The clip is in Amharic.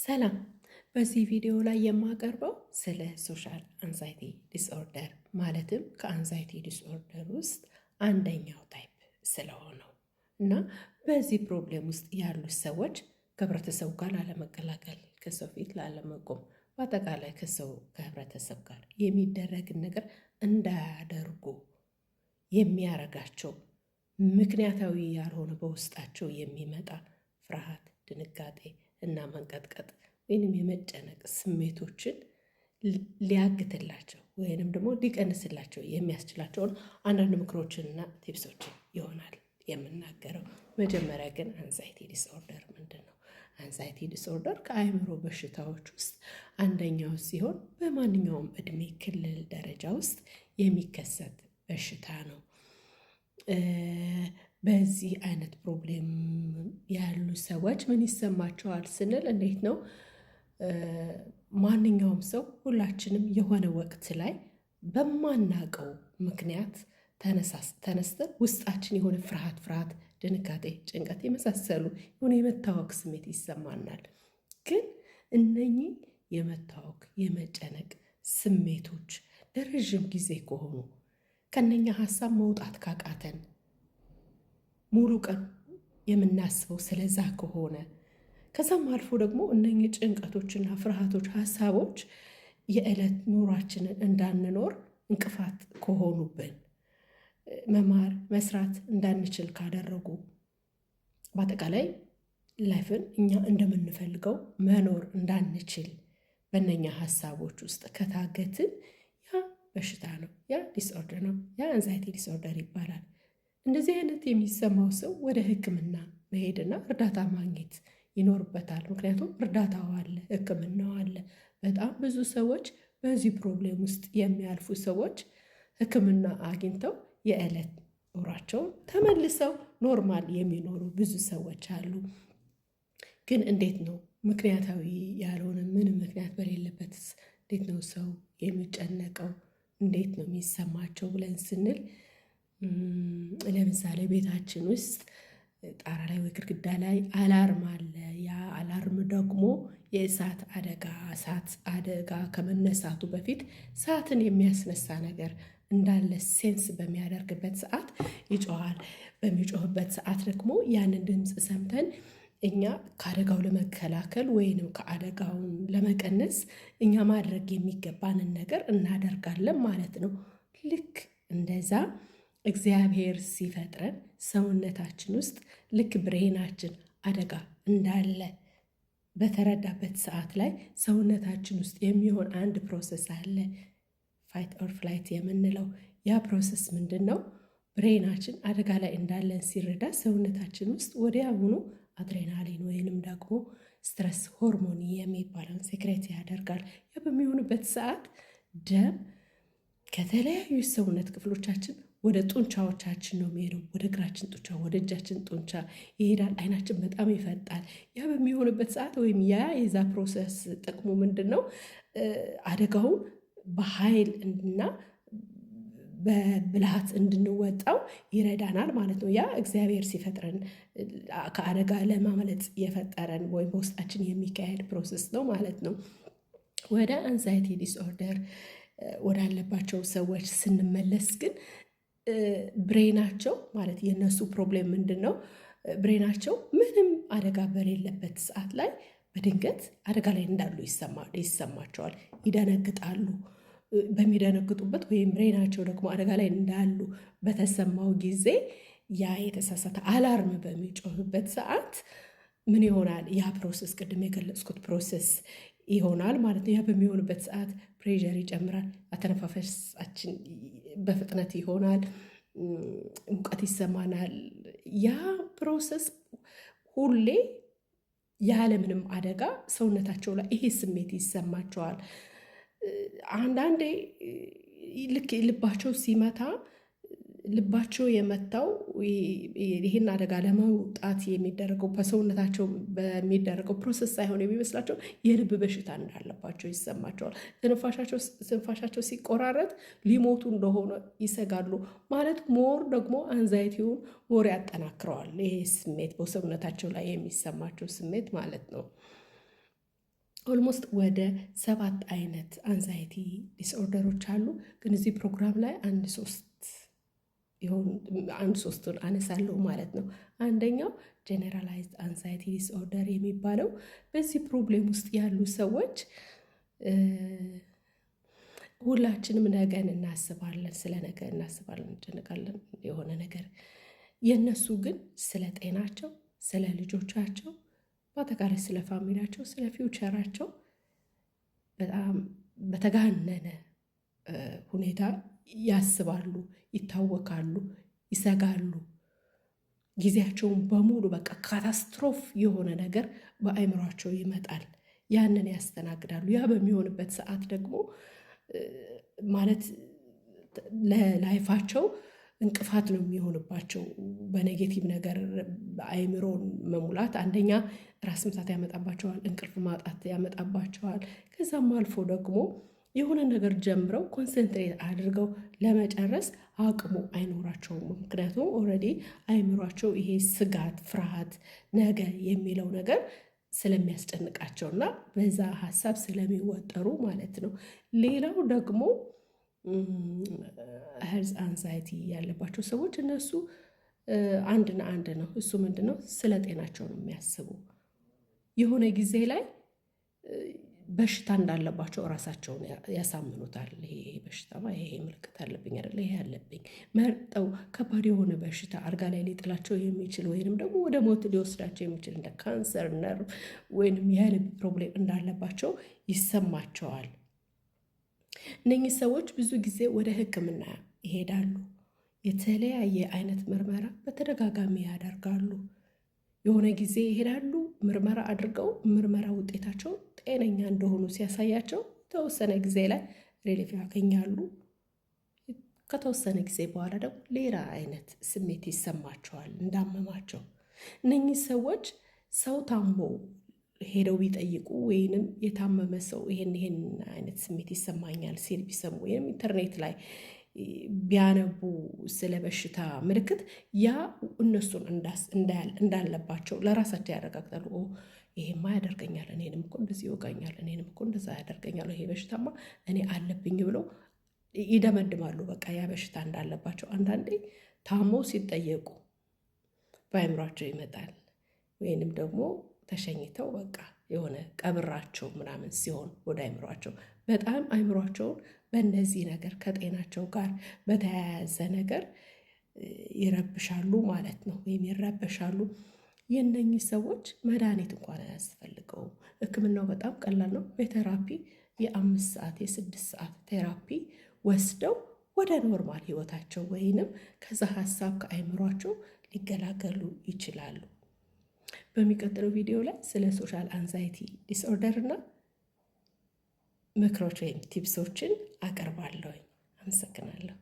ሰላም። በዚህ ቪዲዮ ላይ የማቀርበው ስለ ሶሻል አንዛይቲ ዲስኦርደር ማለትም ከአንዛይቲ ዲስኦርደር ውስጥ አንደኛው ታይፕ ስለሆነው እና በዚህ ፕሮብሌም ውስጥ ያሉት ሰዎች ከህብረተሰቡ ጋር ላለመቀላቀል፣ ከሰው ፊት ላለመቆም፣ በአጠቃላይ ከህብረተሰብ ጋር የሚደረግን ነገር እንዳያደርጉ የሚያረጋቸው ምክንያታዊ ያልሆነ በውስጣቸው የሚመጣ ፍርሃት፣ ድንጋጤ እና መንቀጥቀጥ ወይንም የመጨነቅ ስሜቶችን ሊያግትላቸው ወይንም ደግሞ ሊቀንስላቸው የሚያስችላቸውን አንዳንድ ምክሮችንና ቲፕሶችን ይሆናል የምናገረው። መጀመሪያ ግን አንዛይቲ ዲስኦርደር ምንድን ነው? አንዛይቲ ዲስኦርደር ከአእምሮ በሽታዎች ውስጥ አንደኛው ሲሆን በማንኛውም እድሜ ክልል ደረጃ ውስጥ የሚከሰት በሽታ ነው። በዚህ አይነት ፕሮብሌም ያሉ ሰዎች ምን ይሰማቸዋል ስንል እንዴት ነው? ማንኛውም ሰው ሁላችንም የሆነ ወቅት ላይ በማናቀው ምክንያት ተነስተን ውስጣችን የሆነ ፍርሃት፣ ድንጋጤ፣ ጭንቀት የመሳሰሉ የሆነ የመታወክ ስሜት ይሰማናል። ግን እነኚህ የመታወክ የመጨነቅ ስሜቶች ለረዥም ጊዜ ከሆኑ ከነኛ ሀሳብ መውጣት ካቃተን ሙሉ ቀን የምናስበው ስለዛ ከሆነ ከዛም አልፎ ደግሞ እነኚህ ጭንቀቶችና ፍርሃቶች፣ ሀሳቦች የዕለት ኑሯችንን እንዳንኖር እንቅፋት ከሆኑብን፣ መማር መስራት እንዳንችል ካደረጉ፣ በአጠቃላይ ላይፍን እኛ እንደምንፈልገው መኖር እንዳንችል በእነኛ ሀሳቦች ውስጥ ከታገትን ያ በሽታ ነው፣ ያ ዲስኦርደር ነው፣ ያ አንዛይቲ ዲስኦርደር ይባላል። እንደዚህ አይነት የሚሰማው ሰው ወደ ሕክምና መሄድና እርዳታ ማግኘት ይኖርበታል። ምክንያቱም እርዳታው አለ፣ ሕክምናው አለ። በጣም ብዙ ሰዎች በዚህ ፕሮብሌም ውስጥ የሚያልፉ ሰዎች ሕክምና አግኝተው የዕለት ኑሯቸውን ተመልሰው ኖርማል የሚኖሩ ብዙ ሰዎች አሉ። ግን እንዴት ነው ምክንያታዊ ያልሆነ ምንም ምክንያት በሌለበት እንዴት ነው ሰው የሚጨነቀው? እንዴት ነው የሚሰማቸው ብለን ስንል ለምሳሌ ቤታችን ውስጥ ጣራ ላይ ወይ ግድግዳ ላይ አላርም አለ። ያ አላርም ደግሞ የእሳት አደጋ ከመነሳቱ በፊት ሰዓትን የሚያስነሳ ነገር እንዳለ ሴንስ በሚያደርግበት ሰዓት ይጮሃል። በሚጮህበት ሰዓት ደግሞ ያንን ድምፅ ሰምተን እኛ ከአደጋው ለመከላከል ወይንም ከአደጋውን ለመቀነስ እኛ ማድረግ የሚገባንን ነገር እናደርጋለን ማለት ነው። ልክ እንደዛ እግዚአብሔር ሲፈጥረን ሰውነታችን ውስጥ ልክ ብሬናችን አደጋ እንዳለ በተረዳበት ሰዓት ላይ ሰውነታችን ውስጥ የሚሆን አንድ ፕሮሰስ አለ፣ ፋይት ኦር ፍላይት የምንለው። ያ ፕሮሰስ ምንድን ነው? ብሬናችን አደጋ ላይ እንዳለን ሲረዳ ሰውነታችን ውስጥ ወዲያውኑ አድሬናሊን ወይንም ደግሞ ስትረስ ሆርሞን የሚባለውን ሴክሬት ያደርጋል። ያ በሚሆንበት ሰዓት ደም ከተለያዩ ሰውነት ክፍሎቻችን ወደ ጡንቻዎቻችን ነው የሚሄደው። ወደ እግራችን ጡንቻ፣ ወደ እጃችን ጡንቻ ይሄዳል። አይናችን በጣም ይፈጣል። ያ በሚሆንበት ሰዓት ወይም የዛ ፕሮሰስ ጥቅሙ ምንድን ነው? አደጋውን በኃይል እና በብልሃት እንድንወጣው ይረዳናል ማለት ነው። ያ እግዚአብሔር ሲፈጥረን ከአደጋ ለማምለጥ የፈጠረን ወይም በውስጣችን የሚካሄድ ፕሮሰስ ነው ማለት ነው። ወደ አንዛይቲ ዲስኦርደር ወዳለባቸው ሰዎች ስንመለስ ግን ብሬናቸው ማለት የነሱ ፕሮብሌም ምንድን ነው? ብሬናቸው ምንም አደጋ በሌለበት ሰዓት ላይ በድንገት አደጋ ላይ እንዳሉ ይሰማቸዋል፣ ይደነግጣሉ። በሚደነግጡበት ወይም ብሬናቸው ደግሞ አደጋ ላይ እንዳሉ በተሰማው ጊዜ ያ የተሳሳተ አላርም በሚጮህበት ሰዓት ምን ይሆናል? ያ ፕሮሰስ ቅድም የገለጽኩት ፕሮሰስ ይሆናል ማለት ነው። ያ በሚሆንበት ሰዓት ፕሬዠር ይጨምራል፣ አተነፋፈሳችን በፍጥነት ይሆናል፣ ሙቀት ይሰማናል። ያ ፕሮሰስ ሁሌ ያለምንም አደጋ ሰውነታቸው ላይ ይሄ ስሜት ይሰማቸዋል። አንዳንዴ ልክ ልባቸው ሲመታ ልባቸው የመታው ይህን አደጋ ለመውጣት የሚደረገው በሰውነታቸው በሚደረገው ፕሮሰስ ሳይሆን የሚመስላቸው የልብ በሽታ እንዳለባቸው ይሰማቸዋል። ትንፋሻቸው ሲቆራረጥ ሊሞቱ እንደሆነ ይሰጋሉ። ማለት ሞር ደግሞ አንዛይቲውን ሞር ያጠናክረዋል። ይሄ ስሜት በሰውነታቸው ላይ የሚሰማቸው ስሜት ማለት ነው። ኦልሞስት ወደ 7 አይነት አንዛይቲ ዲስኦርደሮች አሉ። ግን እዚህ ፕሮግራም ላይ አንድ ሶስቱን አነሳለሁ ማለት ነው። አንደኛው ጀነራላይዝድ አንዛይቲ ዲስኦርደር የሚባለው በዚህ ፕሮብሌም ውስጥ ያሉ ሰዎች ሁላችንም ነገን እናስባለን፣ ስለ ነገ እናስባለን፣ እንጨነቃለን የሆነ ነገር። የእነሱ ግን ስለ ጤናቸው፣ ስለ ልጆቻቸው፣ በአጠቃላይ ስለ ፋሚሊያቸው፣ ስለ ፊውቸራቸው በጣም በተጋነነ ሁኔታ ያስባሉ፣ ይታወካሉ፣ ይሰጋሉ። ጊዜያቸውን በሙሉ በቃ ካታስትሮፍ የሆነ ነገር በአእምሯቸው ይመጣል። ያንን ያስተናግዳሉ። ያ በሚሆንበት ሰዓት ደግሞ ማለት ለላይፋቸው እንቅፋት ነው የሚሆንባቸው። በኔጌቲቭ ነገር አእምሮን መሙላት አንደኛ ራስ ምታት ያመጣባቸዋል፣ እንቅልፍ ማጣት ያመጣባቸዋል። ከዛም አልፎ ደግሞ የሆነ ነገር ጀምረው ኮንሰንትሬት አድርገው ለመጨረስ አቅሙ አይኖራቸውም። ምክንያቱም ኦልሬዲ አእምሯቸው ይሄ ስጋት፣ ፍርሃት፣ ነገ የሚለው ነገር ስለሚያስጨንቃቸውና በዛ ሀሳብ ስለሚወጠሩ ማለት ነው። ሌላው ደግሞ ሄልዝ አንዛይቲ ያለባቸው ሰዎች እነሱ አንድና አንድ ነው። እሱ ምንድን ነው? ስለ ጤናቸው ነው የሚያስቡ። የሆነ ጊዜ ላይ በሽታ እንዳለባቸው እራሳቸውን ያሳምኑታል። ይሄ በሽታማ ይሄ ምልክት አለብኝ አይደለ፣ ይሄ አለብኝ መርጠው ከባድ የሆነ በሽታ አልጋ ላይ ሊጥላቸው የሚችል ወይንም ደግሞ ወደ ሞት ሊወስዳቸው የሚችል እንደ ካንሰር፣ ነርቭ ወይንም የልብ ፕሮብሌም እንዳለባቸው ይሰማቸዋል። እነኚህ ሰዎች ብዙ ጊዜ ወደ ሕክምና ይሄዳሉ። የተለያየ አይነት ምርመራ በተደጋጋሚ ያደርጋሉ። የሆነ ጊዜ ይሄዳሉ፣ ምርመራ አድርገው ምርመራ ውጤታቸው ጤነኛ እንደሆኑ ሲያሳያቸው የተወሰነ ጊዜ ላይ ሪሊፍ ያገኛሉ። ከተወሰነ ጊዜ በኋላ ደግሞ ሌላ አይነት ስሜት ይሰማቸዋል እንዳመማቸው። እነኚህ ሰዎች ሰው ታሞ ሄደው ቢጠይቁ ወይንም የታመመ ሰው ይሄን አይነት ስሜት ይሰማኛል ሲል ቢሰሙ ወይም ኢንተርኔት ላይ ቢያነቡ ስለ በሽታ ምልክት ያ እነሱን እንዳለባቸው ለራሳቸው ያረጋግጣሉ። ይሄማ ያደርገኛል፣ እኔንም እኮ እንደዚህ ይወጋኛል፣ እኔንም እኮ እንደዛ ያደርገኛል፣ ይሄ በሽታማ እኔ አለብኝ ብለው ይደመድማሉ። በቃ ያ በሽታ እንዳለባቸው። አንዳንዴ ታመው ሲጠየቁ በአእምሯቸው ይመጣል። ወይንም ደግሞ ተሸኝተው በቃ የሆነ ቀብራቸው ምናምን ሲሆን ወደ አእምሯቸው በጣም አእምሯቸውን በእነዚህ ነገር ከጤናቸው ጋር በተያያዘ ነገር ይረብሻሉ ማለት ነው፣ ወይም ይረበሻሉ። የእነኚህ ሰዎች መድኃኒት እንኳን አያስፈልገውም። ሕክምናው በጣም ቀላል ነው። በቴራፒ የ5 ሰዓት የ6 ሰዓት ቴራፒ ወስደው ወደ ኖርማል ህይወታቸው ወይንም ከዛ ሀሳብ ከአእምሯቸው ሊገላገሉ ይችላሉ። በሚቀጥለው ቪዲዮ ላይ ስለ ሶሻል አንዛይቲ ዲስኦርደር እና ምክሮች ወይም ቲፕሶችን አቀርባለሁ። አመሰግናለሁ።